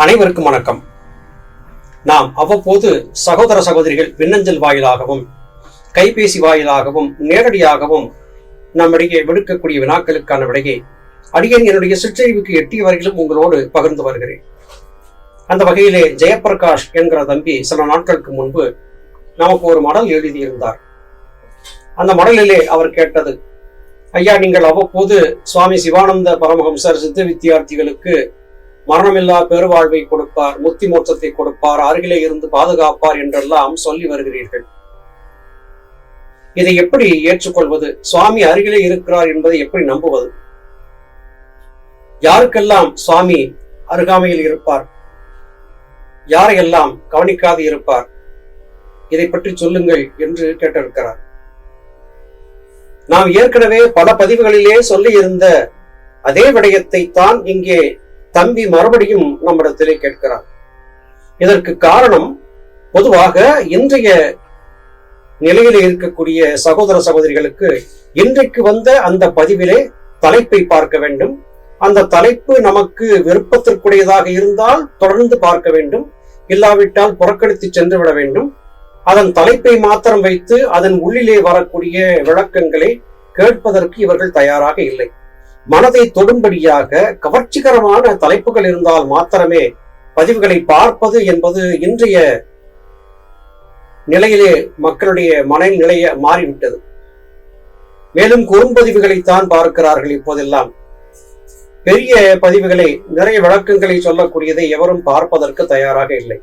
அனைவருக்கும் வணக்கம். நாம் அவ்வப்போது சகோதர சகோதரிகள் மின்னஞ்சல் வாயிலாகவும் கைபேசி வாயிலாகவும் நேரடியாகவும் நம்மிடையே விடுக்கக்கூடிய வினாக்களுக்கான விடையை அடியேன் என்னுடைய சிற்றறிவுக்கு எட்டிய வரையிலும் உங்களோடு பகிர்ந்து வருகிறேன். அந்த வகையிலே ஜெயபிரகாஷ் என்கிற தம்பி சில நாட்களுக்கு முன்பு நமக்கு ஒரு மடல் எழுதியிருந்தார். அந்த மடலிலே அவர் கேட்டது, ஐயா, நீங்கள் அவ்வப்போது சுவாமி சிவானந்த பரமஹம்சர் சித்த வித்தியார்த்திகளுக்கு மரணமில்லா பெருவாழ்வை கொடுப்பார், முக்தி மோட்சத்தை கொடுப்பார், அருகிலே இருந்து பாதுகாப்பார் என்றெல்லாம் சொல்லி வருகிறீர்கள். இதை எப்படி ஏற்றுக்கொள்வது? சுவாமி அருகிலே இருக்கிறார் என்பதை எப்படி நம்புவது? யாருக்கெல்லாம் சுவாமி அருகாமையில் இருப்பார், யாரையெல்லாம் கவனிக்காது இருப்பார், இதை பற்றி சொல்லுங்கள் என்று கேட்டிருக்கிறார். நாம் ஏற்கனவே பல பதிவுகளிலே சொல்லி இருந்த அதே விடயத்தை தான் இங்கே தம்பி மறுபடியும் நம்மிடத்திலே கேட்கிறார். இதற்கு காரணம், பொதுவாக இன்றைய நிலையிலே இருக்கக்கூடிய சகோதர சகோதரிகளுக்கு இன்றைக்கு வந்த அந்த பதிவிலே தலைப்பை பார்க்க வேண்டும். அந்த தலைப்பு நமக்கு விருப்பத்திற்குரியதாக இருந்தால் தொடர்ந்து பார்க்க வேண்டும், இல்லாவிட்டால் புறக்கணித்து சென்று விட வேண்டும். அதன் தலைப்பை மாத்திரம் வைத்து அதன் உள்ளிலே வரக்கூடிய விளக்கங்களை கேட்பதற்கு இவர்கள் தயாராக இல்லை. மனதை தொடும்படியாக கவர்ச்சிகரமான தலைப்புகள் இருந்தால் மாத்திரமே பதிவுகளை பார்ப்பது என்பது இன்றைய நிலையிலே மக்களுடைய மனநிலைய மாறிவிட்டது. மேலும் குறும்பதிவுகளைத்தான் பார்க்கிறார்கள். இப்போதெல்லாம் பெரிய பதிவுகளை, நிறைய விளக்கங்களை சொல்லக்கூடியதை எவரும் பார்ப்பதற்கு தயாராக இல்லை.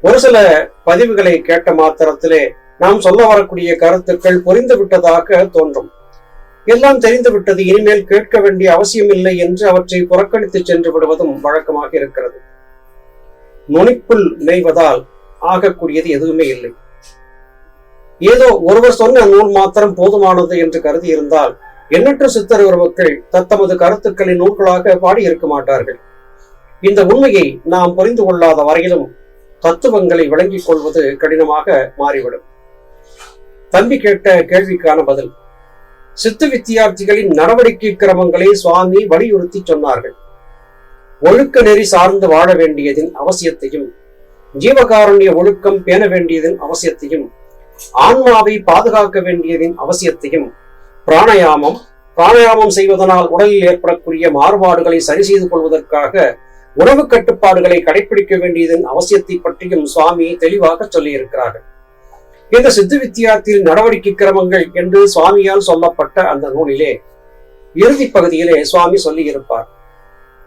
ஒரு சில பதிவுகளை கேட்ட மாத்திரத்திலே நாம் சொல்ல வரக்கூடிய கருத்துக்கள் புரிந்து விட்டதாக தோன்றும். எல்லாம் தெரிந்து விட்டது, இனிமேல் கேட்க வேண்டிய அவசியம் இல்லை என்று அவற்றை புறக்கணித்து சென்று விடுவதும் வழக்கமாக இருக்கிறது. நுனிப்புள் மேய்வதால் ஆகக்கூடியது எதுவுமே இல்லை. ஏதோ ஒருவர் சொன்ன நூல் மாத்திரம் போதுமானது என்று கருதி இருந்தால் எண்ணற்ற சித்தர் உறவுகள் தத்தமது கருத்துக்களை நூல்களாக பாடியிருக்க மாட்டார்கள். இந்த உண்மையை நாம் புரிந்து கொள்ளாத வரையிலும் தத்துவங்களை விளங்கிக் கொள்வது கடினமாக மாறிவிடும். தம்பி கேட்ட கேள்விக்கான பதில், சித்த வித்தியார்த்திகளின் நடவடிக்கை கிரமங்களை சுவாமி வலியுறுத்தி சொன்னார்கள். ஒழுக்க நெறி சார்ந்து வாழ வேண்டியதின் அவசியத்தையும், ஜீவகாருண்ய ஒழுக்கம் பேண வேண்டியதின் அவசியத்தையும், ஆன்மாவை பாதுகாக்க வேண்டியதின் அவசியத்தையும், பிராணாயாமம் செய்வதனால் உடலில் ஏற்படக்கூடிய மாறுபாடுகளை சரி செய்து கொள்வதற்காக உணவு கட்டுப்பாடுகளை கடைபிடிக்க வேண்டியதன் அவசியத்தை பற்றியும் சுவாமி தெளிவாக சொல்லியிருக்கிறார்கள். இந்த சித்த வித்தியார்த்தியில் நடவடிக்கை கிரமங்கள் என்று சுவாமியால் சொல்லப்பட்ட அந்த நூலிலே இறுதி பகுதியிலே சுவாமி சொல்லி இருப்பார்.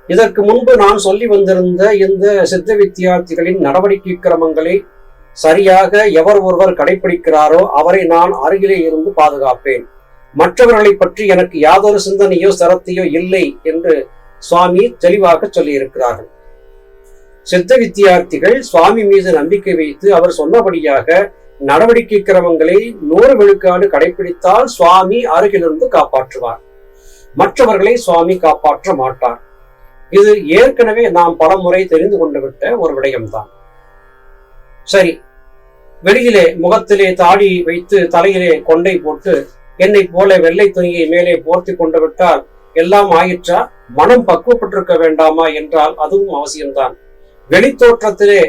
இதற்கு முன்பு நான் சொல்லி வந்திருந்த இந்த சித்த வித்தியார்த்திகளின் நடவடிக்கை கிரமங்களை சரியாக எவர் ஒருவர் கடைபிடிக்கிறாரோ அவரை நான் அருகிலே இருந்து பாதுகாப்பேன், மற்றவர்களை பற்றி எனக்கு யாதொரு சிந்தனையோ சரத்தையோ இல்லை என்று சுவாமி தெளிவாக சொல்லி இருக்கிறார்கள். சித்த வித்தியார்த்திகள் சுவாமி மீது நம்பிக்கை வைத்து அவர் சொன்னபடியாக நடவடிக்கை கிரமங்களை 100 விழுக்காடு கடைபிடித்தால் சுவாமி அருகிலிருந்து காப்பாற்றுவார், மற்றவர்களை சுவாமி காப்பாற்ற மாட்டார். இது ஏற்கனவே நாம் பலமுறை தெரிந்து கொண்டு விட்ட ஒரு விடயம்தான். சரி, வெளியிலே முகத்திலே தாடி வைத்து தலையிலே கொண்டை போட்டு என்னை போல வெள்ளை துணியை மேலே போர்த்தி கொண்டு விட்டால் எல்லாம் ஆயிற்றா? மனம் பக்குவப்பட்டிருக்க வேண்டாமா என்றால் அதுவும் அவசியம்தான். வெளித்தோற்றத்திலே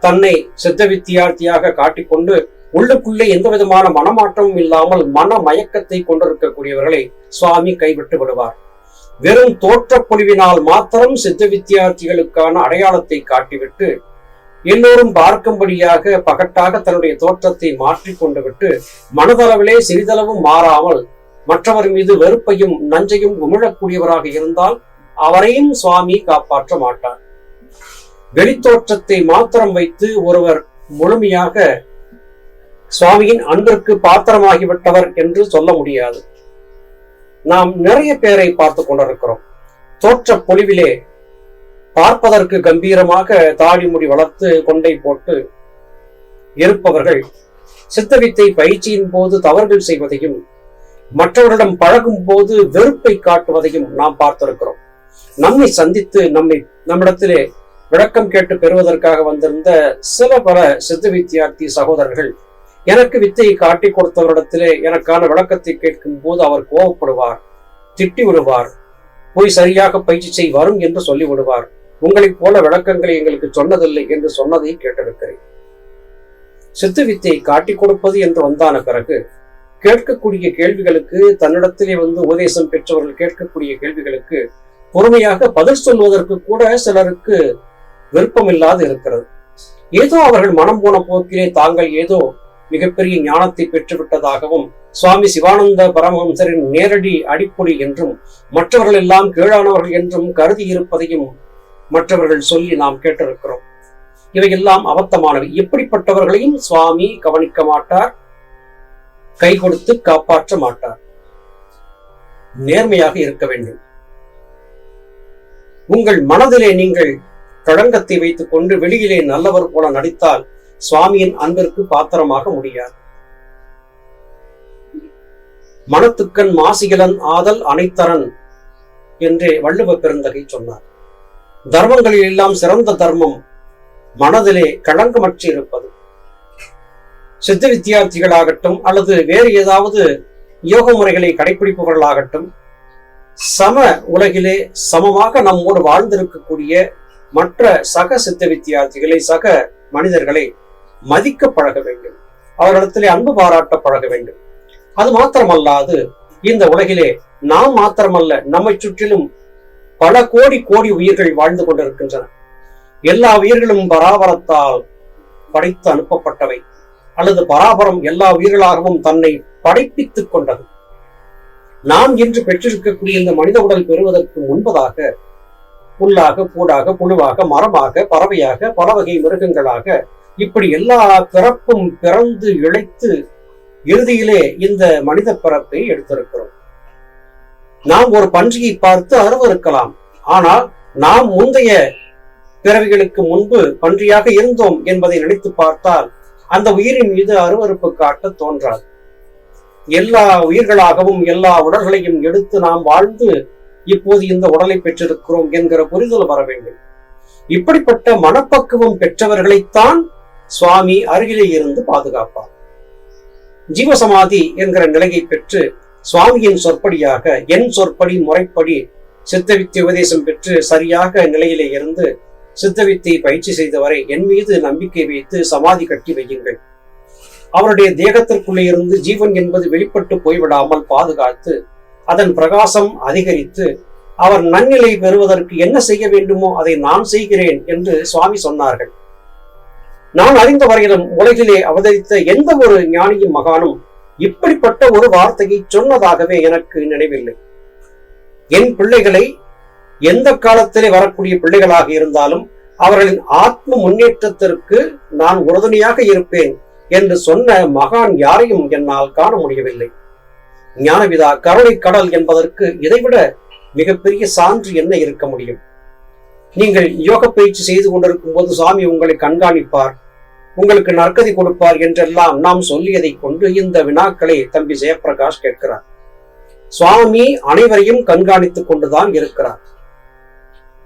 தன்னை சித்த வித்தியார்த்தியாக காட்டிக்கொண்டு உள்ளுக்குள்ளே எந்த விதமான மனமாற்றமும் இல்லாமல் மன மயக்கத்தை கொண்டிருக்கக்கூடியவர்களை சுவாமி கைவிட்டு விடுவார். வெறும் தோற்ற பொலிவினால் மாத்திரம் சித்த வித்தியார்த்திகளுக்கான அடையாளத்தை காட்டிவிட்டு எல்லோரும் பார்க்கும்படியாக பகட்டாக தன்னுடைய தோற்றத்தை மாற்றிக் கொண்டு விட்டு மனதளவிலே சிறிதளவும் மாறாமல் மற்றவர் மீது வெறுப்பையும் நஞ்சையும் உமிழக்கூடியவராக இருந்தால் அவரையும் சுவாமி காப்பாற்ற மாட்டார். வெளித்தோற்றத்தை மாத்திரம் வைத்து ஒருவர் முழுமையாக சுவாமியின் அன்பிற்கு பாத்திரமாகிவிட்டவர் என்று சொல்ல முடியாது. நாம் நிறைய பேரை பார்த்து கொண்டிருக்கிறோம். தோற்ற பொலிவிலே பார்ப்பதற்கு கம்பீரமாக தாடி முடி வளர்த்து கொண்டை போட்டு இருப்பவர்கள் சித்தவித்தை பயிற்சியின் போது தவறுகள் செய்வதையும் மற்றவர்களிடம் பழகும் போது வெறுப்பை காட்டுவதையும் நாம் பார்த்திருக்கிறோம். நம்மை சந்தித்து நம்மிடத்திலே விளக்கம் கேட்டு பெறுவதற்காக வந்திருந்த சில பல சித்த வித்தியார்த்தி சகோதரர்கள் எனக்கு வித்தையை காட்டி கொடுத்தவரிடத்திலே எனக்கான விளக்கத்தை கேட்கும் போது அவர் கோபப்படுவார், திட்டி விடுவார், போய் சரியாக பயிற்சி செய் வரும் என்று சொல்லி விடுவார். உங்களைப் போல விளக்கங்களை எங்களுக்கு சொன்னதில்லை என்று சொன்னதை கேட்டிருக்கிறேன். சித்து வித்தை காட்டிக் கொடுப்பது என்று வந்தான பிறகு கேட்கக்கூடிய கேள்விகளுக்கு, தன்னிடத்திலே உபதேசம் பெற்றவர்கள் கேட்கக்கூடிய கேள்விகளுக்கு பொறுமையாக பதில் சொல்வதற்கு கூட சிலருக்கு விருப்பமில்லாது இருக்கிறது. ஏதோ அவர்கள் மனம் போன போக்கிலே தாங்கள் ஏதோ மிகப்பெரிய ஞானத்தை பெற்றுவிட்டதாகவும், சுவாமி சிவானந்த பரமஹம்சரின் நேரடி அடிப்பொடி என்றும், மற்றவர்கள் எல்லாம் கீழானவர்கள் என்றும் கருதி இருப்பதையும் மற்றவர்கள் சொல்லி நாம் கேட்டிருக்கிறோம். இவையெல்லாம் அபத்தமானவை. எப்படிப்பட்டவர்களையும் சுவாமி கவனிக்க மாட்டார், கை கொடுத்து காப்பாற்ற மாட்டார். நேர்மையாக இருக்க வேண்டும். உங்கள் மனதிலே நீங்கள் களங்கத்தை வைத்துக் கொண்டு வெளியிலே நல்லவர் போல நடித்தால் சுவாமியின் அன்பிற்கு பாத்திரமாக முடியாது. மனத்துக்கண் மாசிகளன் ஆதல் அனைத்தரன் என்றே வள்ளுவ பெருந்தகை சொன்னார். தர்மங்களில் எல்லாம் சிறந்த தர்மம் மனதிலே களங்கமற்றி இருப்பது. சித்த வித்தியார்த்திகளாகட்டும் அல்லது வேறு ஏதாவது யோக முறைகளை கடைபிடிப்பவர்களாகட்டும், சம உலகிலே சமமாக நம்மோடு வாழ்ந்திருக்கக்கூடிய மற்ற சக சித்த வித்தியார்த்திகளை, சக மனிதர்களை மதிக்க பழக வேண்டும். அவர்களிடத்திலே அன்பு பாராட்ட பழக வேண்டும். அது மாத்திரமல்லாது இந்த உலகிலே நாம் மாத்திரமல்ல, நம்மை சுற்றிலும் பல கோடி கோடி உயிர்கள் வாழ்ந்து கொண்டிருக்கின்றன. எல்லா உயிர்களும் பராபரத்தால் படைத்து அனுப்பப்பட்டவை, அல்லது பராபரம் எல்லா உயிர்களாகவும் தன்னை படைப்பித்துக் கொண்டது. நாம் இன்று பெற்றிருக்கக்கூடிய இந்த மனித உடல் பெறுவதற்கு முன்பதாக புல்லாக, பூடாக, புழுவாக, மரமாக, பறவையாக, பல வகை மிருகங்களாக, இப்படி எல்லா பிறப்பும் பிறந்து இழைத்து இறுதியிலே இந்த மனித பிறப்பை எடுத்திருக்கிறோம். நாம் ஒரு பன்றியை பார்த்து அருவருக்கலாம். ஆனால் நாம் முந்தைய பிறவிகளுக்கு முன்பு பன்றியாக இருந்தோம் என்பதை நினைத்து பார்த்தால் அந்த உயிரின் மீது அருவருப்பு காட்ட தோன்றாது. எல்லா உயிர்களாகவும் எல்லா உடல்களையும் எடுத்து நாம் வாழ்ந்து இப்போது இந்த உடலை பெற்றிருக்கிறோம் என்கிற புரிதல் வர வேண்டும். இப்படிப்பட்ட மனப்பக்குவம் பெற்றவர்களைத்தான் சுவாமி அருகிலே இருந்து பாதுகாப்பார். ஜீவசமாதி என்கிற நிலையை பெற்று சுவாமியின் சொற்படியாக, என் சொற்படி முறைப்படி சித்தவித்தை உபதேசம் பெற்று சரியாக நிலையிலே இருந்து சித்தவித்தை பயிற்சி செய்தவரை என் மீது நம்பிக்கை வைத்து சமாதி கட்டி வையுங்கள். அவருடைய தேகத்திற்குள்ளே இருந்து ஜீவன் என்பது வெளிப்பட்டு போய்விடாமல் பாதுகாத்து அதன் பிரகாசம் அதிகரித்து அவர் நன்னிலை பெறுவதற்கு என்ன செய்ய வேண்டுமோ அதை நான் செய்கிறேன் என்று சுவாமி சொன்னார்கள். நான் அறிந்த வரையிலும் உலகிலே அவதரித்த எந்த ஒரு ஞானியும் மகானும் இப்படிப்பட்ட ஒரு வார்த்தையை சொன்னதாகவே எனக்கு நினைவில்லை. என் பிள்ளைகளை எந்த காலத்திலே வரக்கூடிய பிள்ளைகளாக இருந்தாலும் அவர்களின் ஆத்ம முன்னேற்றத்திற்கு நான் உறுதுணையாக இருப்பேன் என்று சொன்ன மகான் யாரையும் என்னால் காண முடியவில்லை. ஞானவிதா கருணை கடல் என்பதற்கு இதைவிட மிகப்பெரிய சான்று என்ன இருக்க முடியும்? நீங்கள் யோக பயிற்சி செய்து கொண்டிருக்கும் போது சுவாமி உங்களை கண்காணிப்பார், உங்களுக்கு நற்கதி கொடுப்பார் என்றெல்லாம் நாம் சொல்லியதை கொண்டு இந்த வினாக்களை தம்பி ஜெயபிரகாஷ் கேட்கிறார். சுவாமி அனைவரையும் கண்காணித்துக் கொண்டுதான் இருக்கிறார்.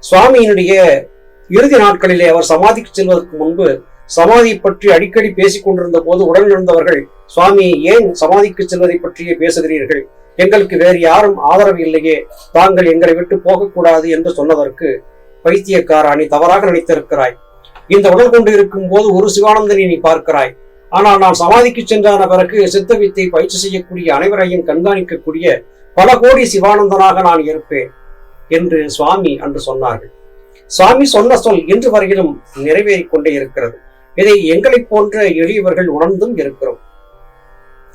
சுவாமியினுடைய இறுதி நாட்களிலே அவர் சமாதிக்கு செல்வதற்கு முன்பு சமாதியை பற்றி அடிக்கடி பேசிக் கொண்டிருந்த போது உடன் இருந்தவர்கள், சுவாமி ஏன் சமாதிக்கு செல்வதை பற்றியே பேசுகிறீர்கள், எங்களுக்கு வேறு யாரும் ஆதரவு இல்லையே, தாங்கள் எங்களை விட்டு போகக்கூடாது என்று சொன்னதற்கு, பைத்தியக்காரா நீ தவறாக நினைத்திருக்கிறாய். இந்த உடல் கொண்டு இருக்கும் போது ஒரு சிவானந்தனை நீ பார்க்கிறாய், ஆனால் நான் சமாதிக்கு சென்றான பிறகு சித்தவித்தை பயிற்சி செய்யக்கூடிய அனைவரையும் கண்காணிக்கக்கூடிய பல கோடி சிவானந்தனாக நான் இருப்பேன் என்று சுவாமி அன்று சொன்னார்கள். சுவாமி சொன்ன சொல் இன்று வரையிலும் நிறைவேறிக் கொண்டே இருக்கிறது. இதை எங்களை போன்ற எளியவர்கள் உணர்ந்தும் இருக்கிறோம்.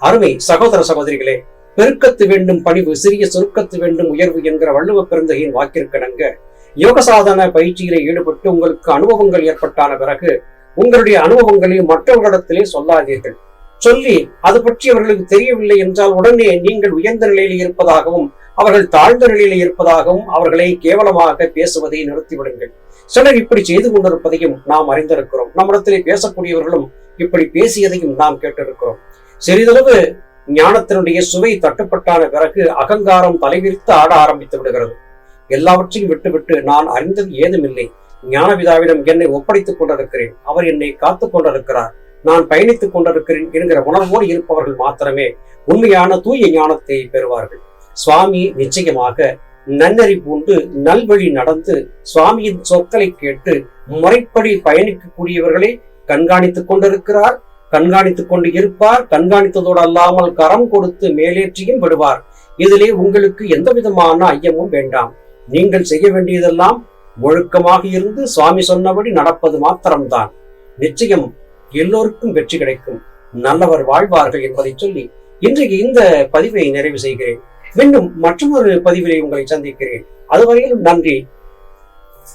அருமை சகோதர சகோதரிகளே, பெருக்கத்து வேண்டும் பணிவு, சிறிய சுருக்கத்து வேண்டும் உயர்வு என்கிற வள்ளுவ பெருந்தகையின் வாக்கிற்கிணங்க யோக சாதன பயிற்சியிலே ஈடுபட்டு உங்களுக்கு அனுபவங்கள் ஏற்பட்டான பிறகு உங்களுடைய அனுபவங்களை மற்றவர்களிடத்திலே சொல்லாதீர்கள். சொல்லி அது பற்றி அவர்களுக்கு தெரியவில்லை என்றால் உடனே நீங்கள் உயர்ந்த நிலையில் இருப்பதாகவும் அவர்கள் தாழ்ந்த நிலையில இருப்பதாகவும் அவர்களை கேவலமாக பேசுவதை நிறுத்திவிடுங்கள். சிலர் இப்படி செய்து கொண்டிருப்பதையும் நாம் அறிந்திருக்கிறோம். நம்மிடத்திலே பேசக்கூடியவர்களும் இப்படி பேசியதையும் நாம் கேட்டிருக்கிறோம். சிறிதளவு ஞானத்தினுடைய சுவை தட்டுப்பட்டான பிறகு அகங்காரம் தலைவிரித்து ஆட ஆரம்பித்து விடுகிறது. எல்லாவற்றையும் விட்டுவிட்டு நான் அறிந்தது ஏதுமில்லை, ஞானவிதாவிடம் என்னை ஒப்படைத்துக் கொண்டிருக்கிறேன், அவர் என்னை காத்துக் கொண்டிருக்கிறார், நான் பயணித்துக் கொண்டிருக்கிறேன் என்கிற உணர்வோடு இருப்பவர்கள் மாத்திரமே உண்மையான தூய ஞானத்தை பெறுவார்கள். சுவாமி நிச்சயமாக நன்னறி பூண்டு நல்வழி நடந்து சுவாமியின் சொற்களை கேட்டு முறைப்படி பயணிக்கக்கூடியவர்களை கண்காணித்துக் கொண்டிருக்கிறார், கண்காணித்துக் கொண்டு இருப்பார். கண்காணித்ததோடு அல்லாமல் கரம் கொடுத்து மேலேற்றியும் விடுவார். இதிலே உங்களுக்கு எந்த விதமான ஐயமும் வேண்டாம். நீங்கள் செய்ய வேண்டியதெல்லாம் ஒழுக்கமாக இருந்து சுவாமி சொன்னபடி நடப்பது மாத்திரம்தான். நிச்சயம் எல்லோருக்கும் வெற்றி கிடைக்கும், நல்லவர் வாழ்வார்கள் என்பதை சொல்லி இன்றைக்கு இந்த பதிவை நிறைவு செய்கிறேன். மீண்டும் மற்றொரு பதிவிலே உங்களை சந்திக்கிறேன். அதுவரையிலும் நன்றி,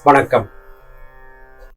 வணக்கம்.